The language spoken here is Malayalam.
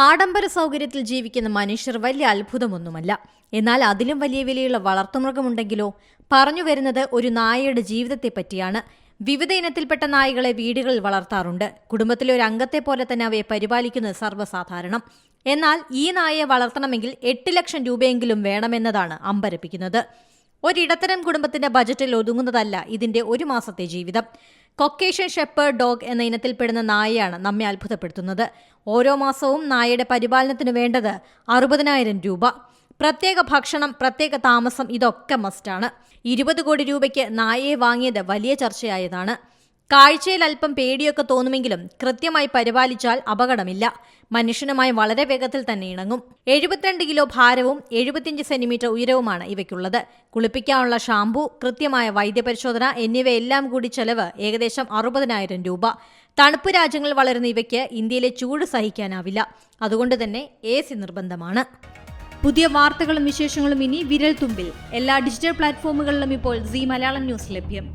ആഡംബര സൗകര്യത്തിൽ ജീവിക്കുന്ന മനുഷ്യർ വലിയ അത്ഭുതമൊന്നുമല്ല. എന്നാൽ അതിലും വലിയ വിലയുള്ള വളർത്തുമൃഗമുണ്ടെങ്കിലോ? പറഞ്ഞു വരുന്നത് ഒരു നായയുടെ ജീവിതത്തെ പറ്റിയാണ്. വിവിധ ഇനത്തിൽപ്പെട്ട നായകളെ വീടുകളിൽ വളർത്താറുണ്ട്. കുടുംബത്തിലെ ഒരു അംഗത്തെ പോലെ തന്നെ അവയെ പരിപാലിക്കുന്നത് സർവ്വസാധാരണം. എന്നാൽ ഈ നായയെ വളർത്തണമെങ്കിൽ 8 ലക്ഷം രൂപയെങ്കിലും വേണമെന്നതാണ് അമ്പരപ്പിക്കുന്നത്. ഒരിടത്തരം കുടുംബത്തിന്റെ ബജറ്റിൽ ഒതുങ്ങുന്നതല്ല ഇതിന്റെ ഒരു മാസത്തെ ജീവിതം. കൊക്കേഷ്യൻ ഷെപ്പേർഡ് ഡോഗ് എന്ന ഇനത്തിൽപ്പെടുന്ന നായയാണ് നമ്മെ അത്ഭുതപ്പെടുത്തുന്നത്. ഓരോ മാസവും നായയുടെ പരിപാലനത്തിന് വേണ്ടത് 60,000 രൂപ. പ്രത്യേക ഭക്ഷണം, പ്രത്യേക താമസം, ഇതൊക്കെ മസ്റ്റാണ്. 20 കോടി രൂപയ്ക്ക് നായയെ വാങ്ങിയത് വലിയ ചർച്ചയായതാണ്. കാഴ്ചയിൽ അല്പം പേടിയൊക്കെ തോന്നുമെങ്കിലും കൃത്യമായി പരിപാലിച്ചാൽ അപകടമില്ല. മനുഷ്യനുമായി വളരെ വേഗത്തിൽ തന്നെ ഇണങ്ങും. 72 കിലോ ഭാരവും 75 സെന്റിമീറ്റർ ഉയരവുമാണ് ഇവയ്ക്കുള്ളത്. കുളിപ്പിക്കാനുള്ള ഷാംപൂ, കൃത്യമായ വൈദ്യപരിശോധന എന്നിവയെല്ലാം കൂടി ചെലവ് ഏകദേശം 60,000 രൂപ. തണുപ്പ് രാജ്യങ്ങളിൽ വളരുന്ന ഇവയ്ക്ക് ഇന്ത്യയിലെ ചൂട് സഹിക്കാനാവില്ല. അതുകൊണ്ട് തന്നെ AC നിർബന്ധമാണ്. പുതിയ വാർത്തകളും വിശേഷങ്ങളും ഇനി വിരൽ തുമ്പിൽ. എല്ലാ ഡിജിറ്റൽ പ്ലാറ്റ്ഫോമുകളിലും ഇപ്പോൾ സീ മലയാളം ന്യൂസ് ലഭ്യം.